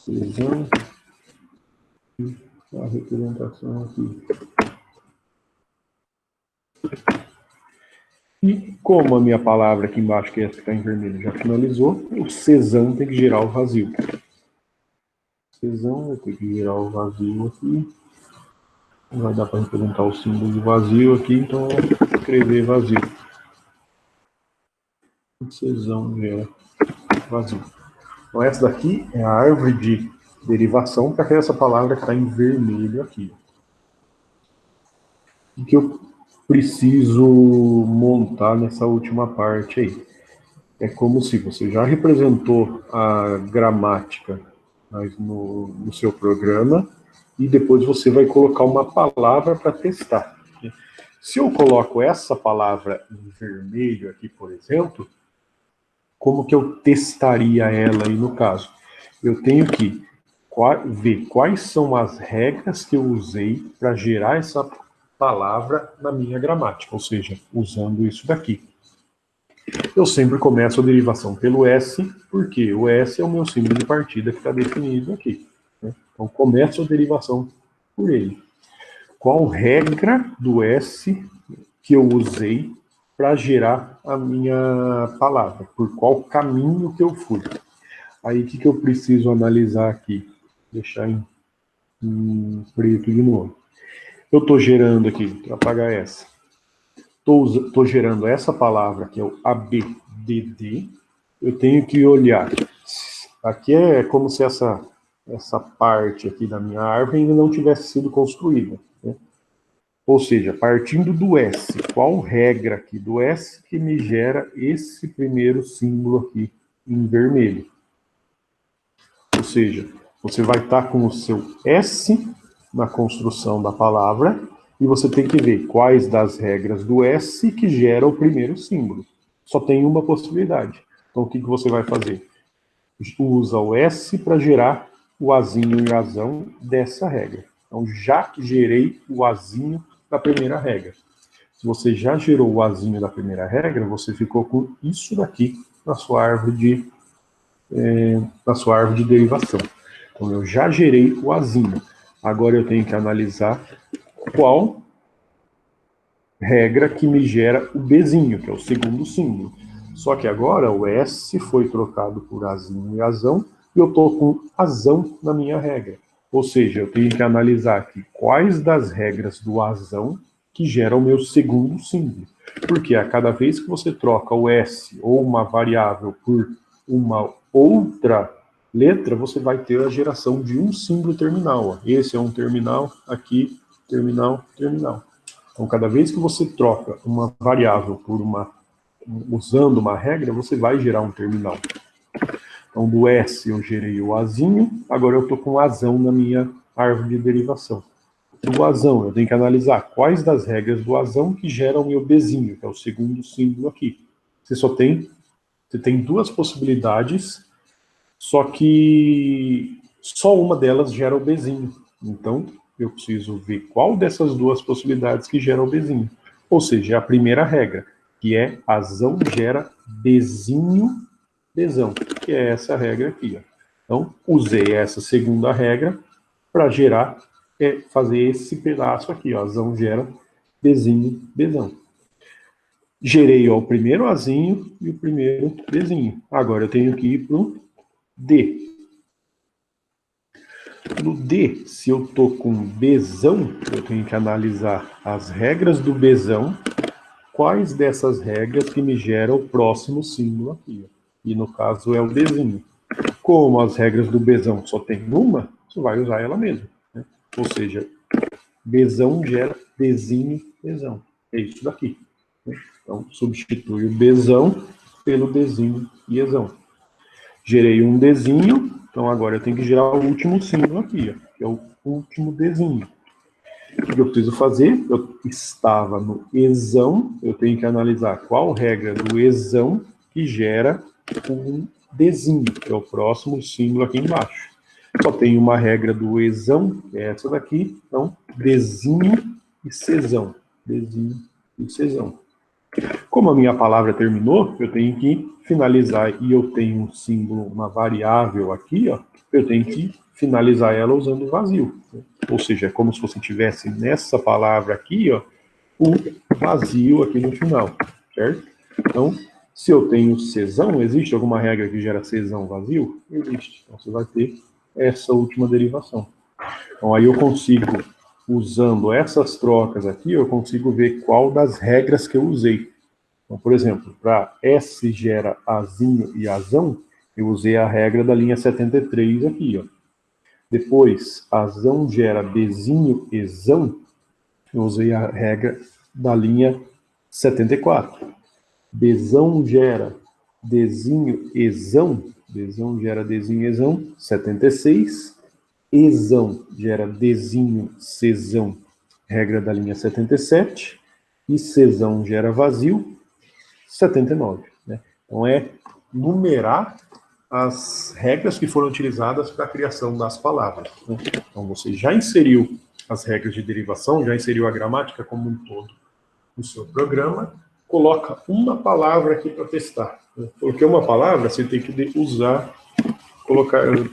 Czão, a representação aqui. E como a minha palavra aqui embaixo, que é essa que está em vermelho, já finalizou, o Czão tem que gerar o vazio. Czão vai ter que gerar o vazio aqui. Não vai dar para representar o símbolo de vazio aqui, então eu vou escrever vazio. O Czão gera vazio. Então essa daqui é a árvore de derivação para essa palavra que está em vermelho aqui. O que eu preciso montar nessa última parte aí? É como se você já representou a gramática no seu programa e depois você vai colocar uma palavra para testar. Se eu coloco essa palavra em vermelho aqui, por exemplo, como que eu testaria ela aí no caso? Eu tenho que ver quais são as regras que eu usei para gerar essa palavra na minha gramática, ou seja, usando isso daqui. Eu sempre começo a derivação pelo S, porque o S é o meu símbolo de partida que está definido aqui. Né? Então, começo a derivação por ele. Qual regra do S que eu usei para gerar a minha palavra? Por qual caminho que eu fui? Aí, o que eu preciso analisar aqui? Deixar em preto de novo. Eu estou gerando aqui, para apagar essa. Estou gerando essa palavra, que é o ABDD. Eu tenho que olhar. Aqui é como se essa parte aqui da minha árvore ainda não tivesse sido construída. Né? Ou seja, partindo do S, qual regra aqui do S que me gera esse primeiro símbolo aqui em vermelho? Ou seja, você vai estar com o seu S na construção da palavra e você tem que ver quais das regras do S que gera o primeiro símbolo. Só tem uma possibilidade. Então, o que você vai fazer? Usa o S para gerar o Azinho e o Azão dessa regra. Então, já que gerei o Azinho da primeira regra. Se você já gerou o Azinho da primeira regra, você ficou com isso daqui na sua árvore de derivação. Então, eu já gerei o Azinho. Agora eu tenho que analisar qual regra que me gera o Bzinho, que é o segundo símbolo. Só que agora o S foi trocado por Azinho e Azão, e eu estou com Azão na minha regra. Ou seja, eu tenho que analisar aqui quais das regras do Azão que geram o meu segundo símbolo. Porque a cada vez que você troca o S ou uma variável por uma outra letra, você vai ter a geração de um símbolo terminal. Esse é um terminal, aqui, terminal, terminal. Então, cada vez que você troca uma variável por usando uma regra, você vai gerar um terminal. Então, do S eu gerei o Azinho, agora eu estou com o Azão na minha árvore de derivação. Do Azão, eu tenho que analisar quais das regras do Azão que geram o meu Bzinho, que é o segundo símbolo aqui. Você tem duas possibilidades, só que só uma delas gera o Bzinho. Então, eu preciso ver qual dessas duas possibilidades que gera o Bzinho. Ou seja, é a primeira regra, que é Azão gera Bzinho, Bzão, que é essa regra aqui. Ó. Então, usei essa segunda regra para fazer esse pedaço aqui. Ó. Azão gera Bzinho, Bzão. Gerei ó, o primeiro Azinho e o primeiro Bzinho. Agora eu tenho que ir para o D. No D, se eu estou com Bzão, eu tenho que analisar as regras do Bzão, quais dessas regras que me geram o próximo símbolo aqui. Ó. E no caso é o Bzinho. Como as regras do Bzão só tem uma, você vai usar ela mesma. Né? Ou seja, Bzão gera Bzinho, Bzão. É isso daqui. Né? Então, substitui o Bzão pelo Dzinho e Ezão. Gerei um Dzinho, então agora eu tenho que gerar o último símbolo aqui, ó, que é o último Dzinho. O que eu preciso fazer? Eu estava no Ezão, eu tenho que analisar qual regra do Ezão que gera um Dzinho, que é o próximo símbolo aqui embaixo. Só tem uma regra do Ezão, que é essa daqui, então Dzinho e Czão. Dzinho e Czão. Como a minha palavra terminou, eu tenho que finalizar, e eu tenho um símbolo, uma variável aqui, ó, eu tenho que finalizar ela usando o vazio. Ou seja, é como se você tivesse nessa palavra aqui, ó, o vazio aqui no final, certo? Então, se eu tenho cesão, existe alguma regra que gera cesão vazio? Existe. Então, você vai ter essa última derivação. Então, aí eu consigo, usando essas trocas aqui, eu consigo ver qual das regras que eu usei. Então, por exemplo, para S gera azinho e azão, eu usei a regra da linha 73 aqui, ó. Depois, azão gera Bzinho e zão, eu usei a regra da linha 74. Bzão gera Dzinho e zão, Bzão gera Dzinho e zão, 76. Ezão gera Dzinho, Czão, regra da linha 77. E Czão gera vazio, 79. Né? Então, é numerar as regras que foram utilizadas para a criação das palavras. Né? Então, você já inseriu as regras de derivação, já inseriu a gramática como um todo no seu programa, coloca uma palavra aqui para testar. Né? Coloquei uma palavra, você tem que usar,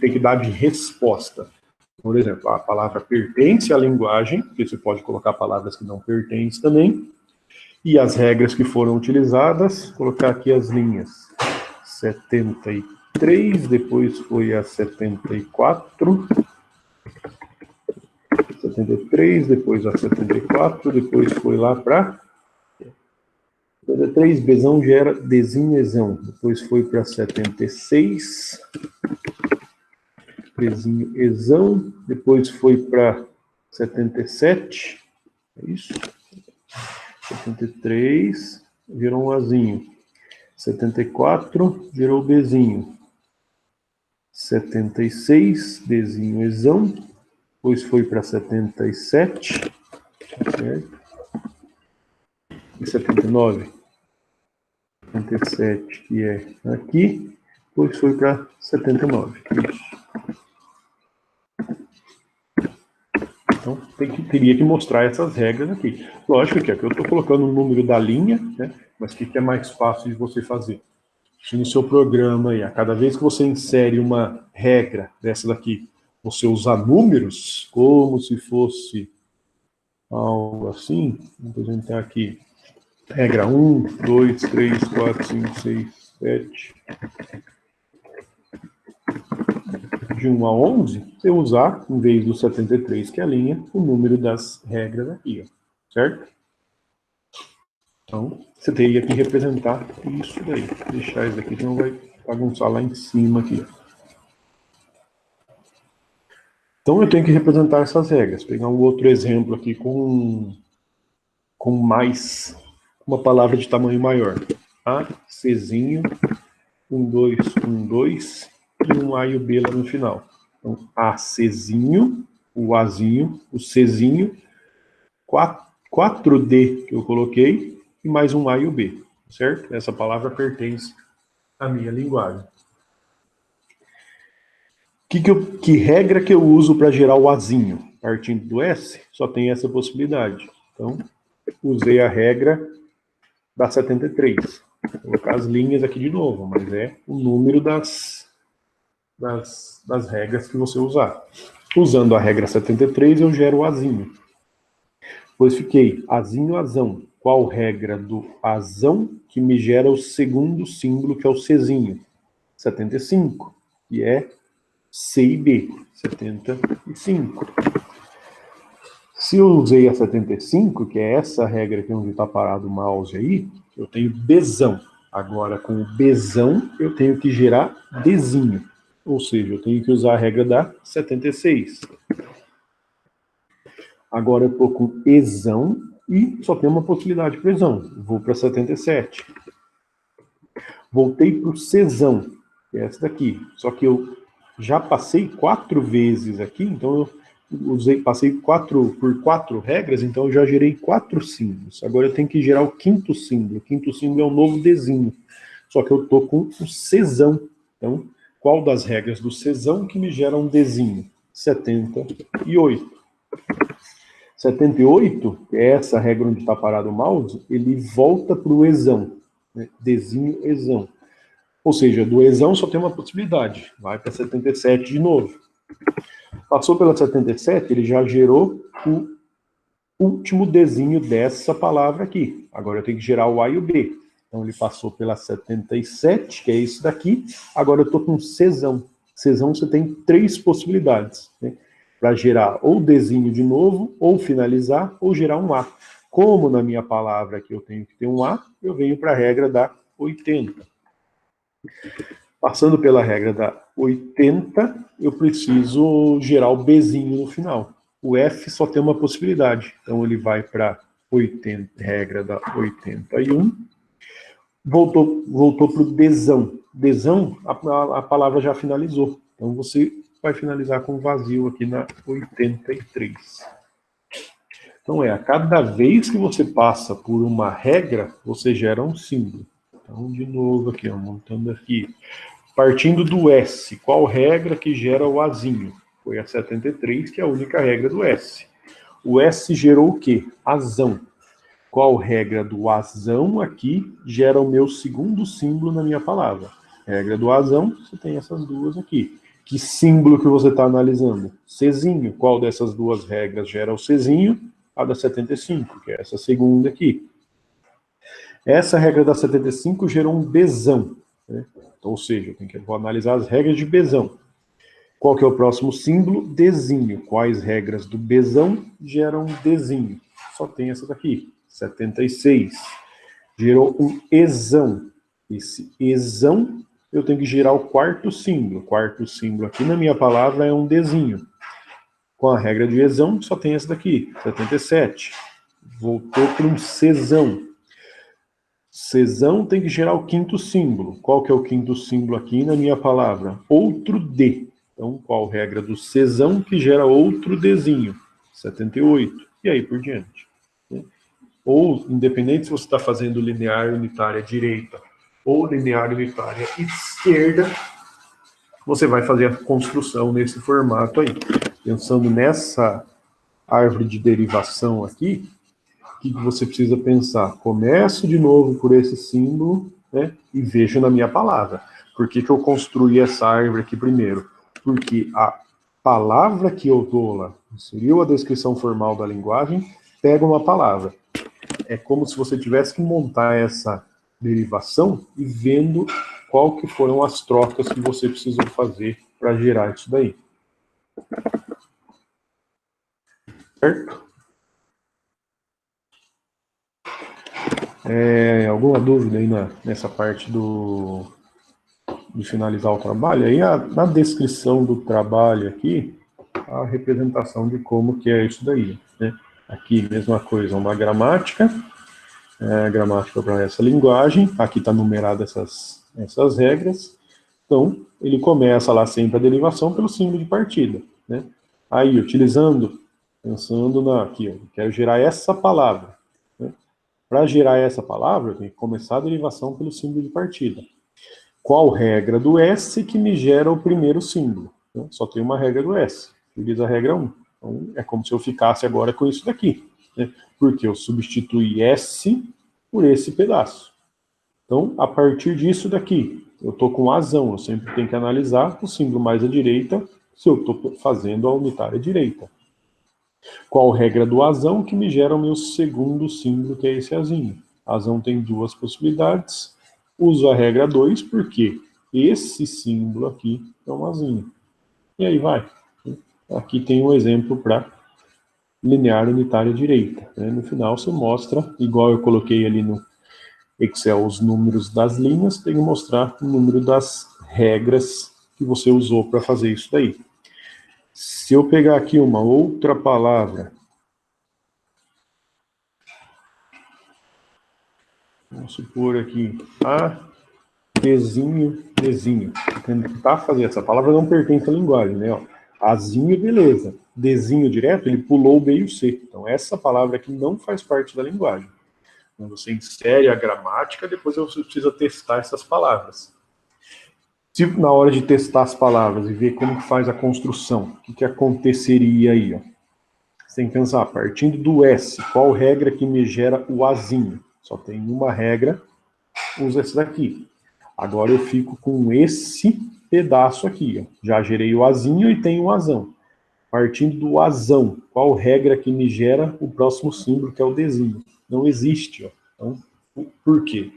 tem que dar de resposta. Por exemplo, a palavra pertence à linguagem, porque você pode colocar palavras que não pertencem também, e as regras que foram utilizadas, colocar aqui as linhas 73, depois foi a 74, 73, depois a 74, depois foi lá para 73, Bzão gera Dzinho e zão, depois foi para 76, Bzinho e zão, depois foi para 77, é isso? 73, gerou um azinho. 74, gerou Bzinho. 76, Dzinho e zão, depois foi para 77, certo? E 79, 77, que é aqui, depois foi para 79. Isso. Então, teria que mostrar essas regras aqui. Lógico que aqui eu estou colocando o número da linha, né? Mas o que é mais fácil de você fazer? Se no seu programa, aí, a cada vez que você insere uma regra dessa daqui, você usar números, como se fosse algo assim, vamos apresentar aqui, regra 1, 2, 3, 4, 5, 6, 7... de 1 a 11, você usar, em vez do 73, que é a linha, o número das regras aqui, ó, certo? Então, você teria que representar isso daí. Deixar isso daqui, senão vai bagunçar lá em cima aqui. Então, eu tenho que representar essas regras. Pegar um outro exemplo aqui com mais, uma palavra de tamanho maior. A, Czinho, 1, 2, 1, 2... e um A e o B lá no final. Então, A, Czinho, o Azinho, o Czinho, 4D que eu coloquei, e mais um A e o B, certo? Essa palavra pertence à minha linguagem. Que regra que eu uso para gerar o Azinho? Partindo do S, só tem essa possibilidade. Então, usei a regra da 73. Vou colocar as linhas aqui de novo, mas é o número das regras que você usar. Usando a regra 73, eu gero o azinho. Pois fiquei azinho, azão. Qual regra do azão que me gera o segundo símbolo, que é o Czinho? 75, que é C e B. 75. Se eu usei a 75, que é essa regra aqui onde está parado o mouse aí, eu tenho Bzão. Agora, com o Bzão, eu tenho que gerar Dzinho. Ou seja, eu tenho que usar a regra da 76. Agora eu estou com Ezão e só tem uma possibilidade para Ezão. Vou para 77. Voltei para o Czão, que é essa daqui. Só que eu já passei 4 vezes aqui, então eu passei por 4 regras, então eu já gerei 4 símbolos. Agora eu tenho que gerar o quinto símbolo. O quinto símbolo é o novo Dzinho. Só que eu estou com o Czão. Então, qual das regras do Czão que me gera um Dzinho? 78. 78, que é essa regra onde está parado o mouse, ele volta para o Ezão. Né? Dzinho, Ezão. Ou seja, do Ezão só tem uma possibilidade. Vai para 77 de novo. Passou pela 77, ele já gerou o último Dzinho dessa palavra aqui. Agora eu tenho que gerar o A e o B. Então ele passou pela 77, que é esse daqui. Agora eu estou com Czão. Czão você tem 3 possibilidades, né? Para gerar ou Dzinho de novo, ou finalizar, ou gerar um A. Como na minha palavra aqui eu tenho que ter um A, eu venho para a regra da 80. Passando pela regra da 80, eu preciso gerar o Bzinho no final. O F só tem uma possibilidade, então ele vai para 80, regra da 81. Voltou para o Dzão. Dzão, a palavra já finalizou. Então você vai finalizar com vazio aqui na 83. Então a cada vez que você passa por uma regra, você gera um símbolo. Então, de novo aqui, ó, montando aqui. Partindo do S, qual regra que gera o Azinho? Foi a 73, que é a única regra do S. O S gerou o quê? Azão. Qual regra do Azão aqui gera o meu segundo símbolo na minha palavra? Regra do Azão, você tem essas duas aqui. Que símbolo que você está analisando? Czinho. Qual dessas duas regras gera o Czinho? A da 75, que é essa segunda aqui. Essa regra da 75 gerou um Bzão, né? Então, ou seja, eu vou analisar as regras de Bzão. Qual que é o próximo símbolo? Dzinho. Quais regras do Bzão geram Dzinho? Só tem essa daqui, 76. Gerou um Ezão. Esse Ezão, eu tenho que gerar o quarto símbolo. O quarto símbolo aqui na minha palavra é um Dzinho. Com a regra de Ezão, só tem essa daqui, 77. Voltou para um Czão. Czão tem que gerar o quinto símbolo. Qual que é o quinto símbolo aqui na minha palavra? Outro D. Então, qual regra do Czão que gera outro Dzinho? 78. E aí por diante. Ou, independente se você está fazendo linear unitária direita ou linear unitária esquerda, você vai fazer a construção nesse formato aí. Pensando nessa árvore de derivação aqui, o que você precisa pensar? Começo de novo por esse símbolo, né, e vejo na minha palavra. Por que eu construí essa árvore aqui primeiro? Porque a palavra que eu dou lá, inseriu a descrição formal da linguagem, pega uma palavra. É como se você tivesse que montar essa derivação e vendo qual que foram as trocas que você precisou fazer para gerar isso daí. Certo? Alguma dúvida aí nessa parte de finalizar o trabalho? Aí na descrição do trabalho aqui, a representação de como que é isso daí, né? Aqui, mesma coisa, uma gramática, gramática para essa linguagem, aqui está numerada essas regras. Então, ele começa lá sempre a derivação pelo símbolo de partida, né? Aí, pensando aqui, eu quero gerar essa palavra. Para gerar essa palavra, eu tenho que começar a derivação pelo símbolo de partida. Qual regra do S que me gera o primeiro símbolo? Só tem uma regra do S, utiliza a regra 1. Então, é como se eu ficasse agora com isso daqui, né? Porque eu substituí S por esse pedaço. Então, a partir disso daqui, eu estou com Azão, eu sempre tenho que analisar o símbolo mais à direita, se eu estou fazendo a unitária direita. Qual regra do Azão que me gera o meu segundo símbolo, que é esse Azinho? Azão tem duas possibilidades. Uso a regra 2, porque esse símbolo aqui é um Azinho. E aí vai. Aqui tem um exemplo para linear unitária direita, né? No final você mostra, igual eu coloquei ali no Excel os números das linhas, tem que mostrar o número das regras que você usou para fazer isso daí. Se eu pegar aqui uma outra palavra, vamos supor aqui, Dzinho. Tentar fazer essa palavra não pertence à linguagem, né? Ó, Azinho, beleza. Dzinho direto, ele pulou o B e o C. Então, essa palavra aqui não faz parte da linguagem. Então, você insere a gramática, depois você precisa testar essas palavras. Se na hora de testar as palavras e ver como faz a construção, o que aconteceria aí? Ó? Você tem que pensar, partindo do S, qual regra que me gera o Azinho? Só tem uma regra, usa essa daqui. Agora eu fico com esse pedaço aqui, ó. Já gerei o azinho e tenho o azão. Partindo do azão, qual regra que me gera o próximo símbolo, que é o desinho? Não existe, ó. Então, por quê?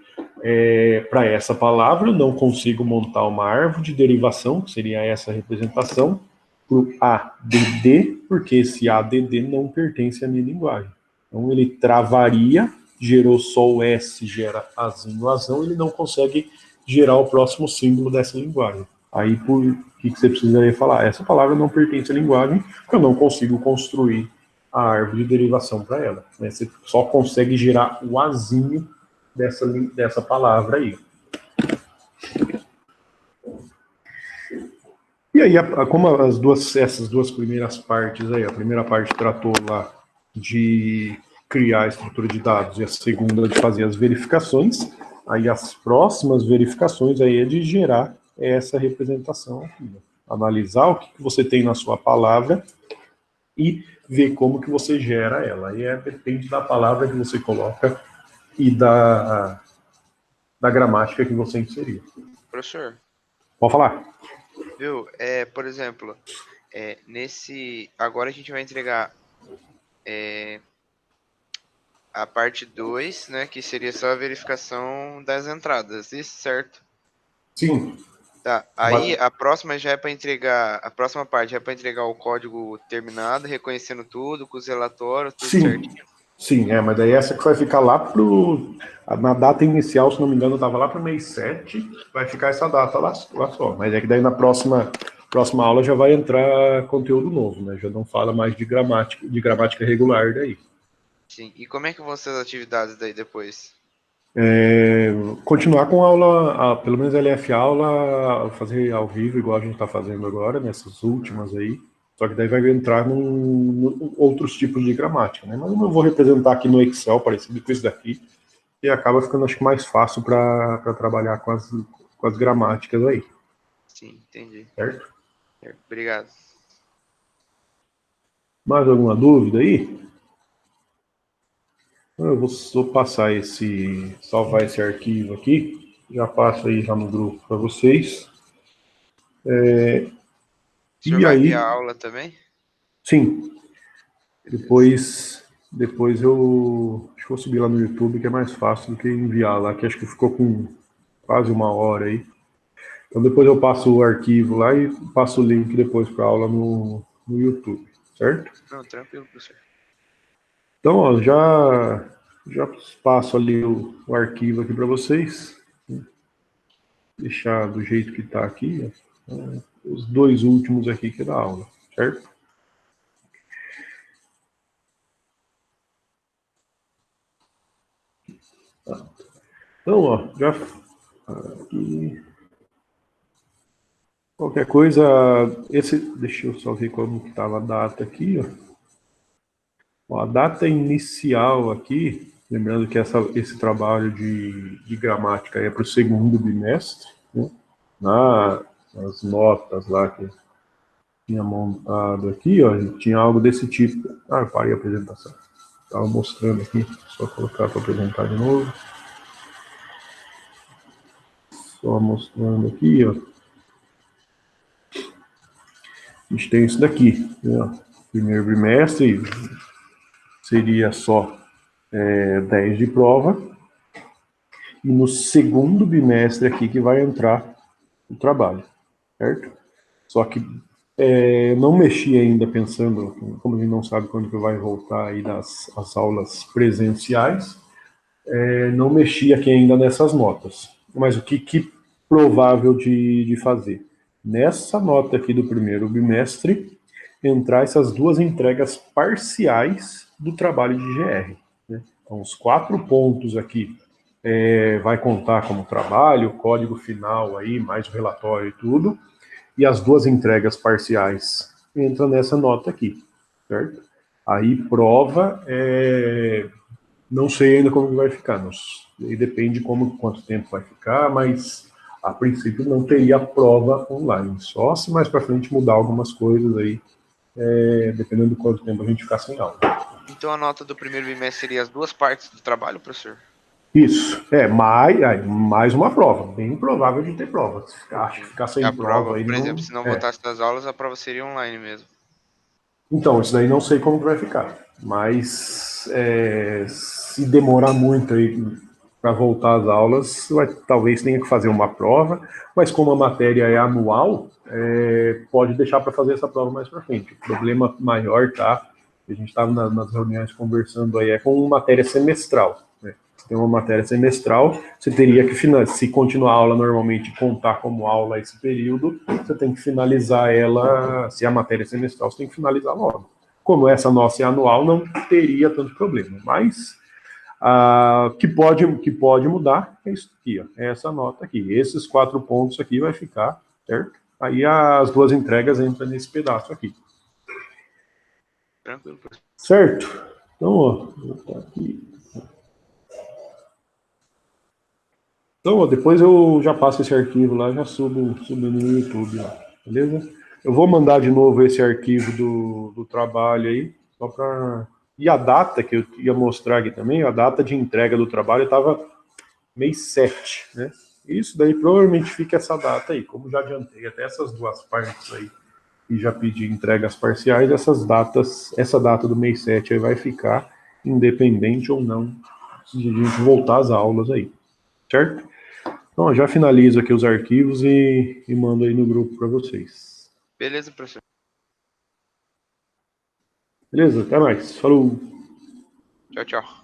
Para essa palavra, eu não consigo montar uma árvore de derivação, que seria essa representação, para o ADD, porque esse ADD não pertence à minha linguagem. Então, ele travaria, gerou só o S, gera azinho, azão, ele não consegue gerar o próximo símbolo dessa linguagem. Aí, por que você precisaria falar? Essa palavra não pertence à linguagem, porque eu não consigo construir a árvore de derivação para ela. Né? Você só consegue gerar o azinho dessa palavra aí. E aí, como essas duas primeiras partes aí, a primeira parte tratou lá de criar a estrutura de dados e a segunda de fazer as verificações, aí as próximas verificações aí é de gerar essa representação aqui, né? Analisar o que você tem na sua palavra e ver como que você gera ela. Aí depende da palavra que você coloca e da gramática que você inseriu. Professor. Pode falar. Viu? Por exemplo, agora a gente vai entregar a parte 2, né, que seria só a verificação das entradas, isso, certo? Sim. Tá, aí a próxima já é para entregar, a próxima parte é para entregar o código terminado, reconhecendo tudo, com os relatórios, tudo certinho. Sim, mas daí essa que vai ficar lá na data inicial, se não me engano, estava lá para o mês 7, vai ficar essa data lá só. Mas é que daí na próxima aula já vai entrar conteúdo novo, né? Já não fala mais de gramática regular daí. Sim, e como é que vão ser as atividades daí depois? Continuar com aula, pelo menos LF aula, fazer ao vivo, igual a gente está fazendo agora, nessas últimas aí. Só que daí vai entrar em outros tipos de gramática, né? Mas eu vou representar aqui no Excel, parecido com isso daqui, e acaba ficando, acho que, mais fácil para trabalhar com as gramáticas aí. Sim, entendi. Certo? Obrigado. Mais alguma dúvida aí? Eu vou só passar salvar esse arquivo aqui, já passo aí já no grupo para vocês. O senhor vai enviar a aula também? Sim. Depois eu acho que vou subir lá no YouTube, que é mais fácil do que enviar lá, que acho que ficou com quase 1 hora aí. Então depois eu passo o arquivo lá e passo o link depois para a aula no YouTube, certo? Não, tranquilo, professor. Então, ó, já passo ali o arquivo aqui para vocês. Deixar do jeito que está aqui, ó, os 2 últimos aqui que é da aula, certo? Então, ó, já aqui, qualquer coisa, deixa eu só ver como que estava a data aqui, ó. Ó, a data inicial aqui, lembrando que esse trabalho de gramática é para o segundo bimestre, né? Nas notas lá que tinha montado aqui, ó, tinha algo desse tipo. Eu parei a apresentação. Estava mostrando aqui, só colocar para apresentar de novo. Só mostrando aqui, ó. A gente tem isso daqui, né? Primeiro bimestre seria só 10 de prova. E no segundo bimestre aqui que vai entrar o trabalho, certo? Só que não mexi ainda pensando, como a gente não sabe quando que vai voltar aí as aulas presenciais, não mexi aqui ainda nessas notas. Mas o que provável de fazer? Nessa nota aqui do primeiro bimestre, entrar essas 2 entregas parciais do trabalho de GR. Né? Então, os 4 pontos aqui vai contar como trabalho, o código final aí, mais o relatório e tudo, e as 2 entregas parciais entram nessa nota aqui, certo? Aí prova, não sei ainda como vai ficar, aí depende quanto tempo vai ficar, mas a princípio não teria prova online, só se mais para frente mudar algumas coisas aí, dependendo do quanto tempo a gente ficar sem aula. Então a nota do primeiro bimestre seria as 2 partes do trabalho, professor? Isso, mais uma prova, bem provável de ter prova. Acho que ficar sem A prova prova, aí por não... exemplo, se não voltasse das aulas, a prova seria online mesmo. Então, isso daí não sei como que vai ficar, mas se demorar muito aí para voltar às aulas, talvez tenha que fazer uma prova, mas como a matéria é anual, pode deixar para fazer essa prova mais para frente. O problema maior, tá? A gente estava nas reuniões conversando aí, é com matéria semestral. Né? Se tem uma matéria semestral, você teria que, se continuar a aula normalmente, contar como aula esse período, você tem que finalizar ela, se a matéria é semestral, você tem que finalizar logo. Como essa nossa é anual, não teria tanto problema. Mas que pode mudar é isso aqui, ó, é essa nota aqui. Esses 4 pontos aqui vai ficar, certo? Aí as 2 entregas entram nesse pedaço aqui. Tranquilo, professor. Certo? Então, ó, vou botar aqui. Então, ó, depois eu já passo esse arquivo lá, já subo no YouTube, ó, beleza? Eu vou mandar de novo esse arquivo do trabalho aí, só para... E a data que eu ia mostrar aqui também, a data de entrega do trabalho estava mês 7, né? Isso daí provavelmente fica essa data aí, como já adiantei até essas 2 partes aí e já pedi entregas parciais, essa data do mês 7 aí vai ficar independente ou não de a gente voltar às aulas aí, certo? Então, já finalizo aqui os arquivos e mando aí no grupo para vocês. Beleza, professor. Beleza? Até mais. Falou! Tchau, tchau.